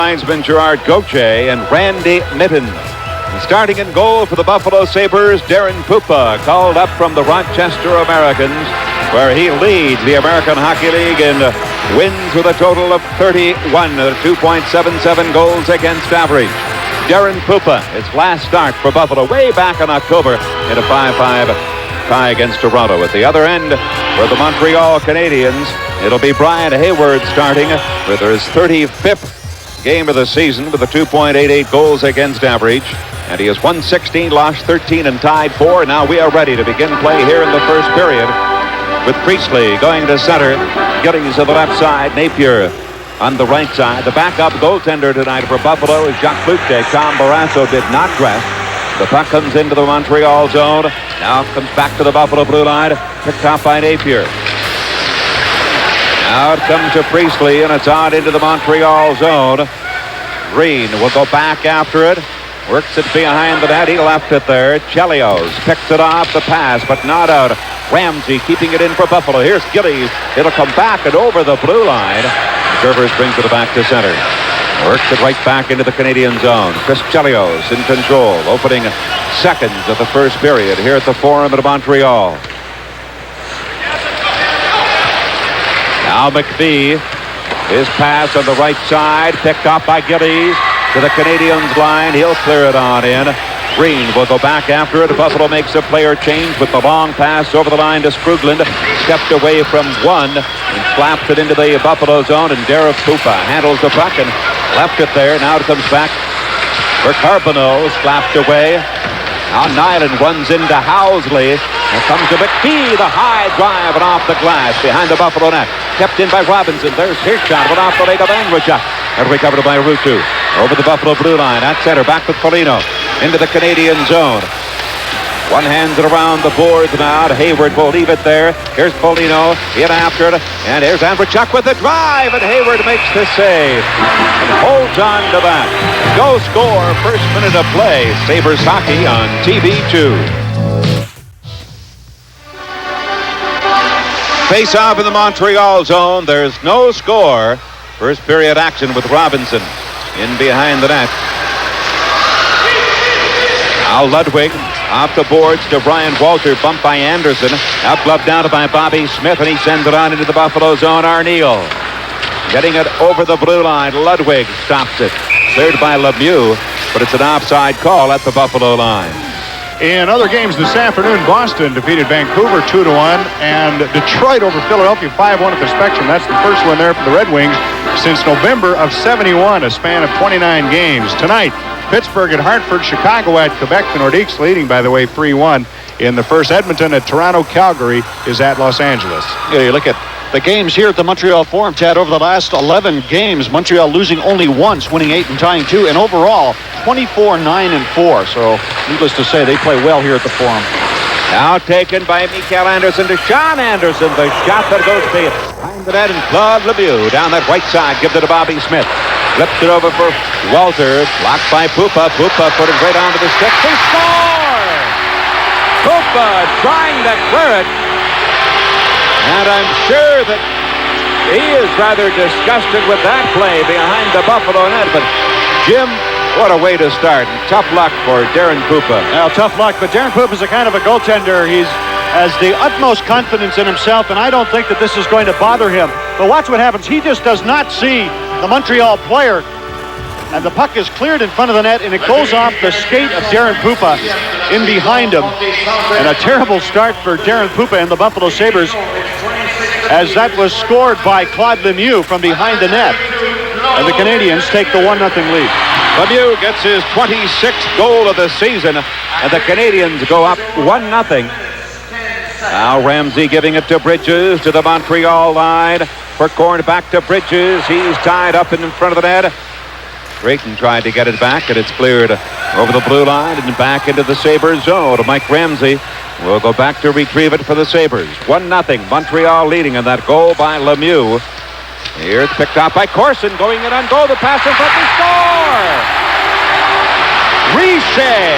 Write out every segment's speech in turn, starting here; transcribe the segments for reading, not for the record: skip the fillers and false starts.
Linesman Gerard Gauthier and Randy Mitton. Starting in goal for the Buffalo Sabres, Darren Pupa, called up from the Rochester Americans, where he leads the American Hockey League in wins with a total of 31, 2.77 goals against average. Darren Pupa, his last start for Buffalo way back in October in a 5-5 tie against Toronto. At the other end, for the Montreal Canadiens, it'll be Brian Hayward starting with his 35th game of the season with a 2.88 goals against average. And he has won 16, lost 13, and tied 4. Now we are ready to begin play here in the first period with Priestley going to center. Gillies to the left side. Napier on the right side. The backup goaltender tonight for Buffalo is Jacques Cloutier. Tom Barrasso did not dress. The puck comes into the Montreal zone. Now comes back to the Buffalo blue line. Picked off by Napier. Now it comes to Priestley, and it's on into the Montreal zone. Green will go back after it. Works it behind the net. He left it there. Chelios picks it off the pass, but not out. Ramsey keeping it in for Buffalo. Here's Gillies. It'll come back and over the blue line. Kurvers brings it back to center. Works it right back into the Canadian zone. Chris Chelios in control. Opening seconds of the first period here at the Forum at Montreal. Now McPhee, his pass on the right side, picked up by Gillies to the Canadiens line. He'll clear it on in. Green will go back after it. Buffalo makes a player change with the long pass over the line to Skrugland. Stepped away from one and slapped it into the Buffalo zone, and Darren Pupa handles the puck and left it there. Now it comes back for Carbonneau, slapped away. Now Nilan runs into Housley. Here comes to McPhee, the high drive and off the glass behind the Buffalo net. Kept in by Robinson. There's his shot, went off the leg of Andreychuk. And recovered by Rutu. Over the Buffalo blue line at center. Back with Foligno into the Canadian zone. One hands it around the boards now. Hayward will leave it there. Here's Foligno in after it. And here's Andreychuk with the drive. And Hayward makes the save. And holds on to that. Go score. First minute of play. Sabres hockey on TV2. Face off in the Montreal zone. There's no score. First period action with Robinson in behind the net. Now Ludwig off the boards to Brian Walter, bumped by Andersson. Out gloved down by Bobby Smith, and he sends it on into the Buffalo zone. Arniel getting it over the blue line. Ludwig stops it. Cleared by Lemieux, but it's an offside call at the Buffalo line. In other games this afternoon, Boston defeated Vancouver 2-1, and Detroit over Philadelphia 5-1 at the Spectrum. That's the first one there for the Red Wings since November of '71, a span of 29 games. Tonight, Pittsburgh at Hartford, Chicago at Quebec. The Nordiques leading, by the way, 3-1 in the first. Edmonton at Toronto. Calgary is at Los Angeles. Yeah, you look at the games here at the Montreal Forum, Chad. Over the last 11 games, Montreal losing only once, winning 8 and tying 2, and overall 24-9-4. So, needless to say, they play well here at the Forum. Now taken by Mikael Andersson to Sean Anderson. The shot that goes behind the net, and Claude Lemieux down that right side. Gives it to Bobby Smith. Flips it over for Walter. Blocked by Pupa. Pupa put it right onto the stick. They score! Pupa trying to clear it. And I'm sure that he is rather disgusted with that play behind the Buffalo net. But Jim, what a way to start. Tough luck for Darren Pupa. Well, tough luck, but Darren Pupa is a kind of a goaltender. He has the utmost confidence in himself, and I don't think that this is going to bother him. But watch what happens. He just does not see the Montreal player, and the puck is cleared in front of the net, and it goes off the skate of Darren Pupa in behind him. And a terrible start for Darren Pupa and the Buffalo Sabres, as that was scored by Claude Lemieux from behind the net. And the Canadiens take the 1-0 lead. Lemieux gets his 26th goal of the season, and the Canadiens go up 1-0. Now Ramsey giving it to Brydges to the Montreal line. For Korn, back to Brydges. He's tied up in front of the net. Drayton tried to get it back, and it's cleared over the blue line and back into the Sabres zone. Mike Ramsey will go back to retrieve it for the Sabres. 1-0. Montreal leading on that goal by Lemieux. Here it's picked up by Corson, going in on goal. The pass in front, they score! Richer,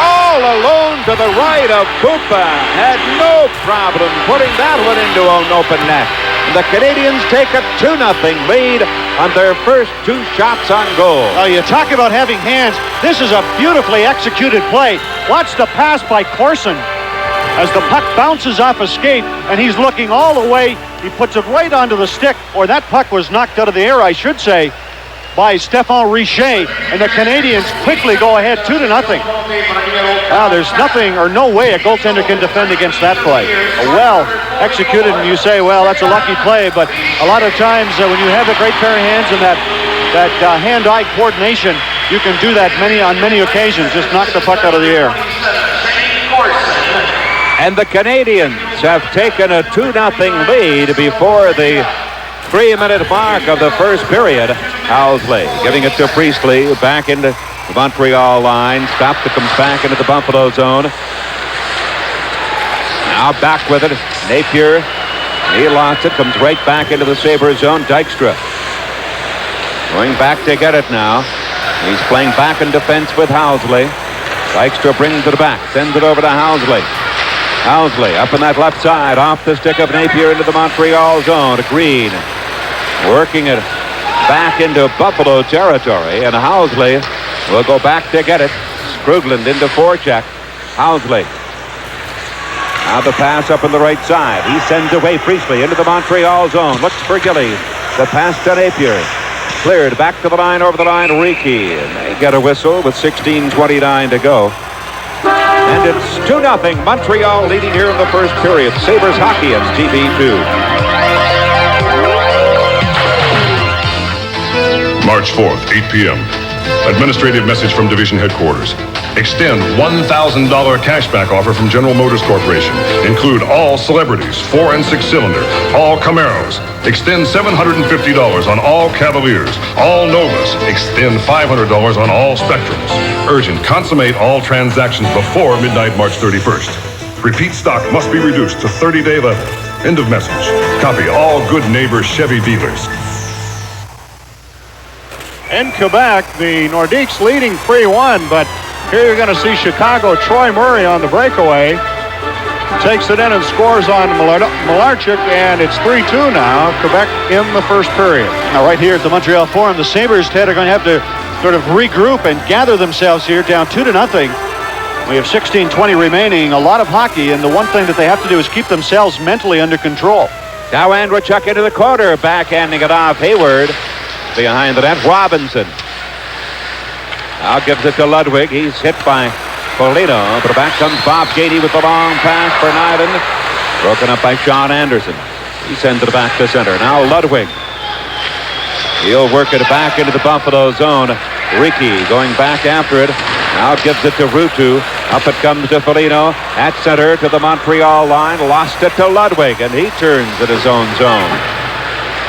all alone to the right of Pupa, had no problem putting that one into an open net. And the Canadiens take a 2-0 lead on their first 2 shots on goal. Oh, you talk about having hands. This is a beautifully executed play. Watch the pass by Corson as the puck bounces off a skate, and he's looking all the way. He puts it right onto the stick, or that puck was knocked out of the air, I should say, by Stephane Richer, and the Canadiens quickly go ahead 2-0. There's nothing or no way a goaltender can defend against that play. Well executed, and you say, well, that's a lucky play, but a lot of times when you have a great pair of hands and that hand-eye coordination, you can do that on many occasions, just knock the puck out of the air. And the Canadiens have taken a 2-0 lead before the 3-minute mark of the first period. Housley giving it to Priestley, back into the Montreal line. Stopped, it comes back into the Buffalo zone. Now back with it. Napier, he lost it, comes right back into the Sabres zone. Dykstra going back to get it now. He's playing back in defense with Housley. Dykstra brings it back, sends it over to Housley. Housley up on that left side, off the stick of Napier into the Montreal zone. Green working it back into Buffalo territory, and Housley will go back to get it. Skrugland into forecheck. Housley. Now the pass up on the right side. He sends away Priestley into the Montreal zone. Looks for Gillies. The pass to Napier. Cleared back to the line, over the line. Ricky. And they get a whistle with 16:29 to go. And it's 2-0. Montreal leading here in the first period. Sabres hockey on TV2. March 4th, 8 p.m. Administrative message from Division Headquarters. Extend $1,000 cashback offer from General Motors Corporation. Include all celebrities, 4 and 6 cylinder, all Camaros. Extend $750 on all Cavaliers, all Novas. Extend $500 on all Spectrums. Urgent, consummate all transactions before midnight, March 31st. Repeat stock must be reduced to 30-day level. End of message. Copy all Good Neighbor Chevy dealers. In Quebec, the Nordiques leading 3-1, but here you're going to see Chicago. Troy Murray on the breakaway takes it in and scores on Malarchuk, and it's 3-2 now. Quebec in the first period. Now right here at the Montreal Forum, the Sabres, Ted, are going to have to sort of regroup and gather themselves here, down 2-0. We have 16:20 remaining, a lot of hockey, and the one thing that they have to do is keep themselves mentally under control. Now Andreychuk into the corner, backhanding it off Hayward. Behind the net, Robinson. Now gives it to Ludwig. He's hit by Foligno, but back comes Bob Gainey with the long pass for Nilan. Broken up by Sean Andersson. He sends it back to center. Now Ludwig. He'll work it back into the Buffalo zone. Ricky going back after it. Now gives it to Ruutu. Up it comes to Foligno. At center to the Montreal line. Lost it to Ludwig, and he turns in his own zone.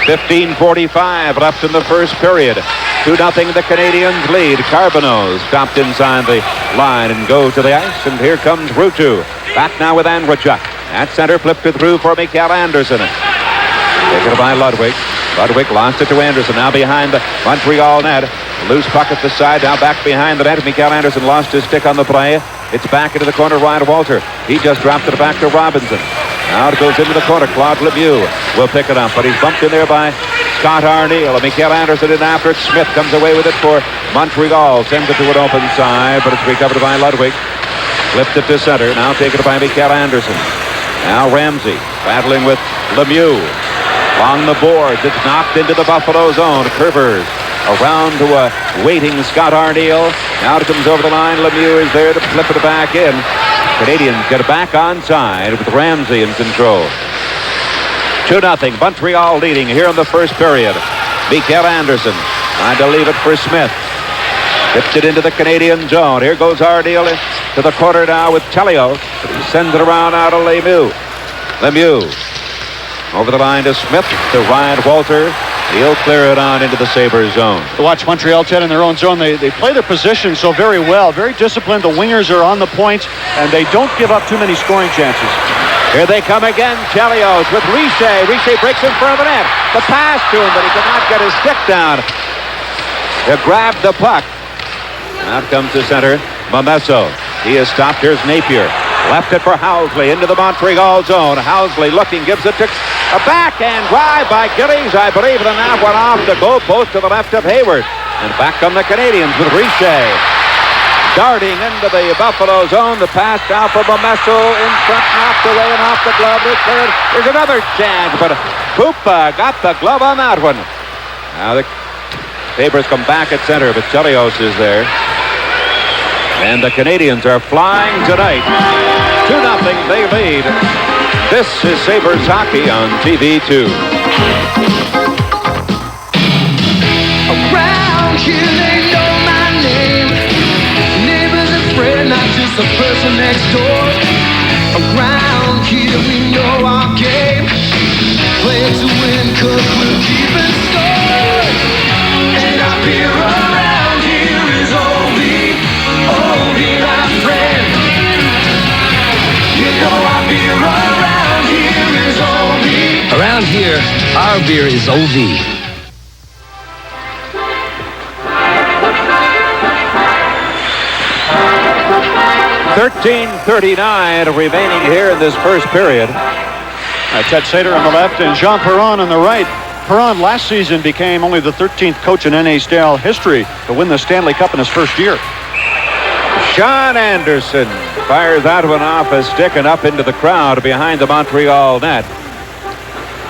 15:45 left in the first period. 2-0 the Canadiens lead. Carbonneau stopped inside the line and goes to the ice, and here comes Ruutu. Back now with Andreychuk. At center, flipped it through for Mikael Andersson. Taken by Ludwig. Ludwig lost it to Andersson. Now behind the Montreal net. Loose puck at the side. Now back behind the net. Mikael Andersson lost his stick on the play. It's back into the corner. Ryan Walter. He just dropped it back to Robinson. Now it goes into the corner. Claude Lemieux will pick it up, but he's bumped in there by Scott Arniel. Mikael Andersson in after it. Smith comes away with it for Montreal. Sends it to an open side, but it's recovered by Ludwig. Flipped it to center. Now taken by Mikael Andersson. Now Ramsey battling with Lemieux. Along the boards. It's knocked into the Buffalo zone. Kurvers around to a waiting Scott Arniel. Now it comes over the line. Lemieux is there to flip it back in. Canadiens get it back onside with Ramsey in control. 2-0. Montreal leading here in the first period. Mikael Andersson trying to leave it for Smith. Tipped it into the Canadian zone. Here goes Arniel to the corner now with Chelios. He sends it around out to Lemieux. Lemieux over the line to Smith, to Ryan Walter. He'll clear it on into the Sabres zone. To watch Montreal, Ted, in their own zone. They play their position so very well. Very disciplined. The wingers are on the points, and they don't give up too many scoring chances. Here they come again. Chelios with Richer. Richer breaks in front of the net. The pass to him, but he could not get his stick down to grab the puck. Out comes the center, Momesso. He is stopped. Here's Napier. Left it for Housley into the Montreal zone. Housley looking, gives it to A backhand drive by Gillies, I believe, and that one off the goalpost to the left of Hayward. And back come the Canadiens with Richer. Darting into the Buffalo zone. The pass down for Momesso. In front, knocked away and off the glove. Returned. There's another chance, but Hoopa got the glove on that one. Now the Sabres come back at center, but Chelios is there. And the Canadiens are flying tonight. 2-0, they lead. This is Sabres hockey on TV2. Around here they know my name. Neighbors and friends, not just the person next door. Around here we know our game. Play to win, 'cause we're keeping score. And our beer around here is OB, my friend. You know our beer around here is OB. Around here, our beer is OV. .39 remaining here in this first period. Ted Sater on the left and Jean Perron on the right. Perron last season became only the 13th coach in NHL history to win the Stanley Cup in his first year. Sean Andersson fires that one off a stick and up into the crowd behind the Montreal net.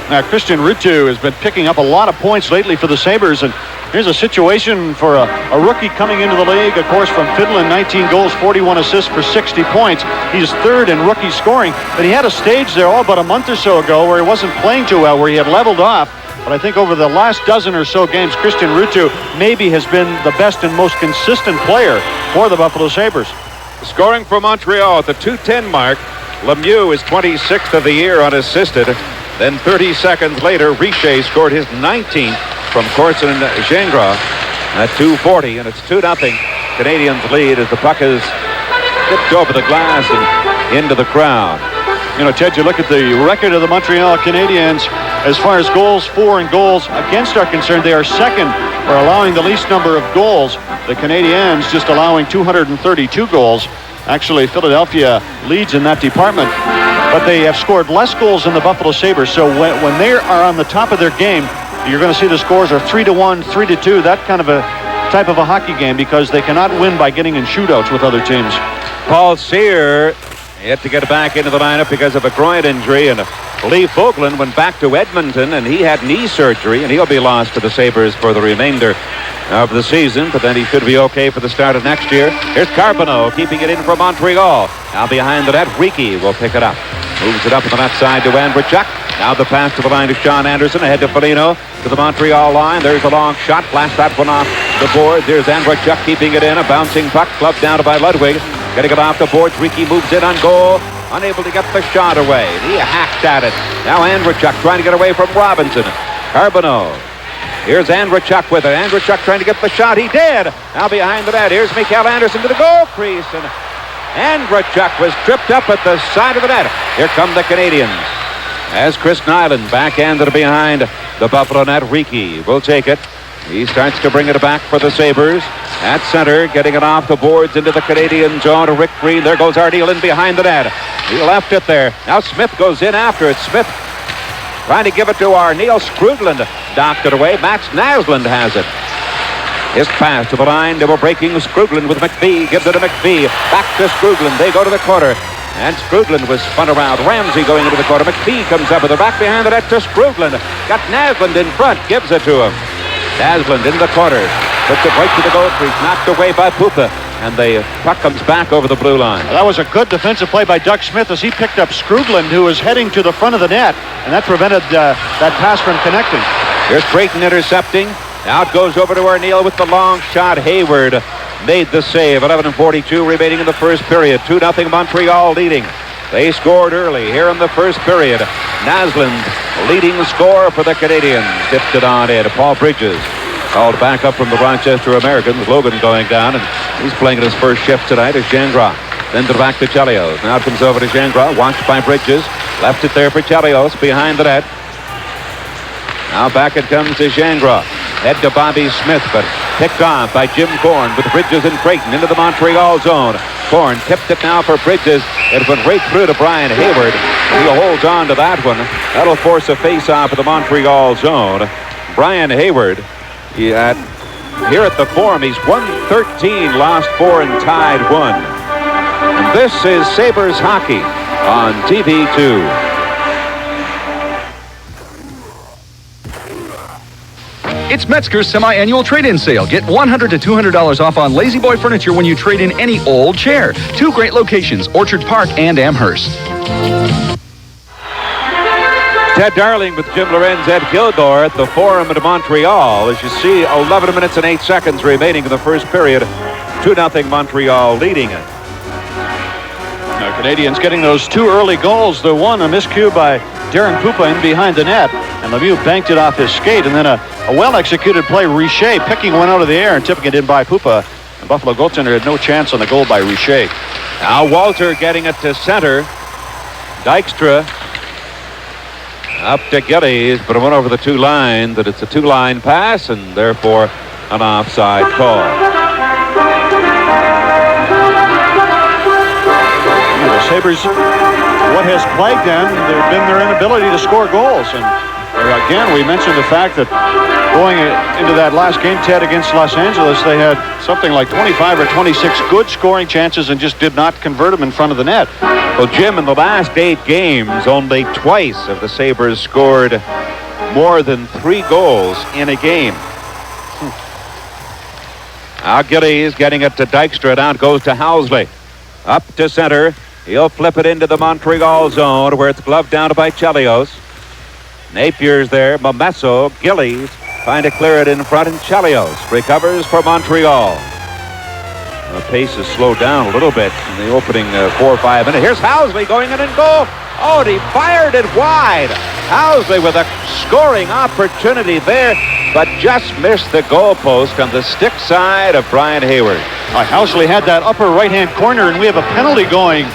Now, Christian Ruutu has been picking up a lot of points lately for the Sabres, and here's a situation for a rookie coming into the league, of course, from Finland, 19 goals, 41 assists for 60 points. He's third in rookie scoring, but he had a stage there about a month or so ago where he wasn't playing too well, where he had leveled off. But I think over the last dozen or so games, Christian Ruutu maybe has been the best and most consistent player for the Buffalo Sabres. Scoring for Montreal at the .210 mark. Lemieux is 26th of the year unassisted. Then 30 seconds later, Richer scored his 19th from Corson and Gingras at .240, and it's 2-0. Canadiens lead as the puck is tipped over the glass and into the crowd. You know, Ted, you look at the record of the Montreal Canadiens as far as goals for and goals against are concerned. They are second for allowing the least number of goals. The Canadiens just allowing 232 goals. Actually, Philadelphia leads in that department, but they have scored less goals than the Buffalo Sabres. So when they are on the top of their game, you're going to see the scores are 3-1, 3-2, that kind of a type of a hockey game, because they cannot win by getting in shootouts with other teams. Paul Cyr had to get back into the lineup because of a groin injury, and Lee Fogland went back to Edmonton, and he had knee surgery, and he'll be lost to the Sabres for the remainder of the season, but then he should be okay for the start of next year. Here's Carbonneau keeping it in for Montreal. Now behind the net, Ricky will pick it up. Moves it up on the left side to Andreychuk. Now the pass to the line to Sean Andersson, ahead to Foligno, to the Montreal line. There's a long shot, blast that one off the board. There's Andreychuk keeping it in, a bouncing puck, clubbed down by Ludwig. Getting it off the boards, Ricky moves in on goal, unable to get the shot away. He hacked at it. Now Andreychuk trying to get away from Robinson. Carbonneau. Here's Andreychuk with it. Andreychuk trying to get the shot. He did. Now behind the net. Here's Mikael Andersson to the goal crease. And Andreychuk was tripped up at the side of the net. Here come the Canadiens. As Chris Nilan backhanded behind the Buffalo net. Ricky will take it. He starts to bring it back for the Sabres. At center, getting it off the boards into the Canadian zone to Rick Green. There goes Arniel in behind the net. He left it there. Now Smith goes in after it. Smith trying to give it to Arniel. Skrudland knocked it away. Max Naslund has it. His pass to the line. Double breaking Skrudland with McPhee. Gives it to McPhee. Back to Skrudland. They go to the corner. And Skrudland was spun around. Ramsey going into the corner. McPhee comes up with the back behind the net to Skrudland. Got Naslund in front. Gives it to him. Naslund in the corner. Puts it right to the goal crease. Knocked away by Pupa. And the puck comes back over the blue line. That was a good defensive play by Doug Smith as he picked up Skrudland, who was heading to the front of the net, and that prevented that pass from connecting. Here's Creighton intercepting. Now it goes over to Arniel with the long shot. Hayward made the save. 11:42 remaining in the first period. 2-0 Montreal leading. They scored early here in the first period. Naslund leading scorer for the Canadiens. Dipped it on in. Paul Brydges called back up from the Rochester Americans. Logan going down, and he's playing in his first shift tonight as Gingras. Then to back to Chelios. Now it comes over to Gingras, watched by Brydges. Left it there for Chelios behind the net. Now back it comes to Gingras. Head to Bobby Smith, but picked off by Jim Korn with Brydges and Creighton into the Montreal zone. Korn tipped it now for Brydges. It went right through to Brian Hayward. He holds on to that one. That'll force a face-off of the Montreal zone. Brian Hayward, here at the Forum, he's won 13, lost 4, and tied 1. And this is Sabres hockey on TV2. It's Metzger's semi-annual trade-in sale. Get $100 to $200 off on Lazy Boy furniture when you trade in any old chair. 2 great locations, Orchard Park and Amherst. Ted Darling with Jim Lorenz, Ed Kilgore at the Forum in Montreal. As you see, 11 minutes and 8 seconds remaining in the first period. 2-0 Montreal leading it. The Canadiens getting those 2 early goals. The one, a miscue by Darren Pupa in behind the net. And Lemieux banked it off his skate. And then a well-executed play, Richer picking one out of the air and tipping it in by Pupa. The Buffalo goaltender had no chance on the goal by Richer. Now Walter getting it to center. Dykstra up to Gillies, but it went over the 2 line. That it's a 2-line pass and therefore an offside call. The Sabres, what has plagued them, they've been their inability to score goals. And again, we mentioned the fact that going into that last game, Ted, against Los Angeles, they had something like 25 or 26 good scoring chances and just did not convert them in front of the net. Well, Jim, in the last 8 games, only twice have the Sabres scored more than 3 goals in a game. Now Gillies getting it to Dykstra. Down goes to Housley. Up to center. He'll flip it into the Montreal zone where it's gloved down by Chelios. Napier's there. Momesso, Gillies trying to clear it in front, and Chelios recovers for Montreal. The pace has slowed down a little bit in the opening 4 or 5 minutes. Here's Housley going in and goal. Oh, and he fired it wide. Housley with a scoring opportunity there, but just missed the goalpost on the stick side of Brian Hayward. Housley had that upper right-hand corner, and we have a penalty going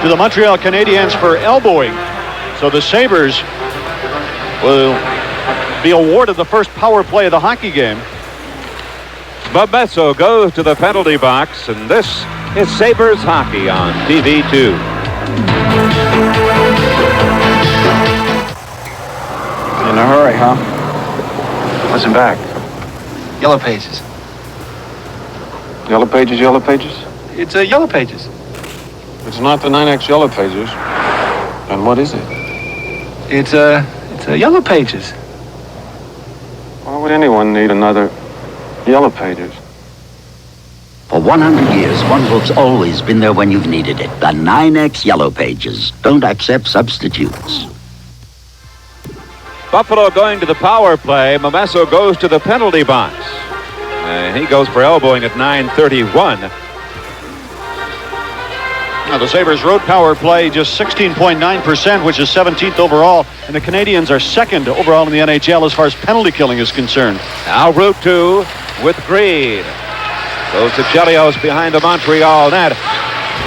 to the Montreal Canadiens for elbowing. So the Sabres will be awarded the first power play of the hockey game. Momesso goes to the penalty box, and this is Sabres hockey on TV2. In a hurry, huh? What's in back? Yellow Pages. Yellow Pages, Yellow Pages? It's Yellow Pages. It's not the 9X Yellow Pages. And what is it? It's Yellow Pages. Why would anyone need another Yellow Pages? For 100 years, one book's always been there when you've needed it. The 9X Yellow Pages. Don't accept substitutes. Buffalo going to the power play. Momesso goes to the penalty box. He goes for elbowing at 9:31. Now the Sabres road power play just 16.9%, which is 17th overall, and the Canadiens are 2nd overall in the NHL as far as penalty killing is concerned. Now route 2 with Green. Goes to Chelios behind the Montreal net.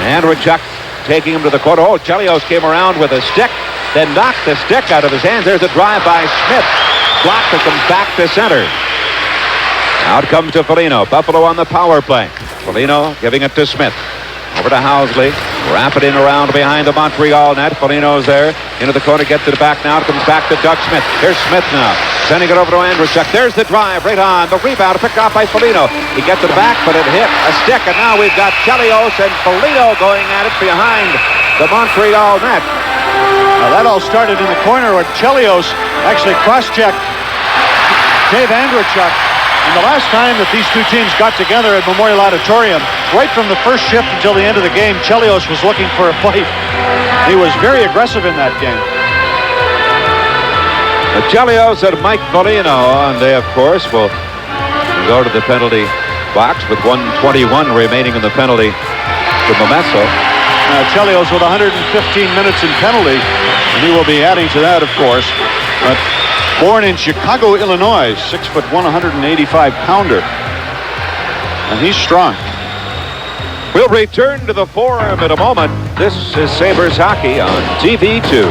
Andreychuk taking him to the corner. Oh, Chelios came around with a stick, then knocked the stick out of his hands. There's a drive by Smith. Blocked it, comes back to center. Out comes to Foligno. Buffalo on the power play. Foligno giving it to Smith. Over to Housley. Wrap it in around behind the Montreal net. Foligno's there. Into the corner. Gets it back now. Comes back to Doug Smith. Here's Smith now. Sending it over to Andreychuk. There's the drive right on. The rebound picked off by Foligno. He gets it back, but it hit a stick. And now we've got Chelios and Foligno going at it behind the Montreal net. Now that all started in the corner where Chelios actually cross-checked Dave Andreychuk. And the last time that these two teams got together at Memorial Auditorium, right from the first shift until the end of the game, Chelios was looking for a fight. He was very aggressive in that game. Chelios and Mike Foligno, and they, of course, will go to the penalty box with 1:21 remaining in the penalty to Momesso. Chelios with 115 minutes in penalty, and he will be adding to that, of course. But born in Chicago, Illinois, 6'1", 185-pounder. And he's strong. We'll return to the Forum in a moment. This is Sabres hockey on TV2.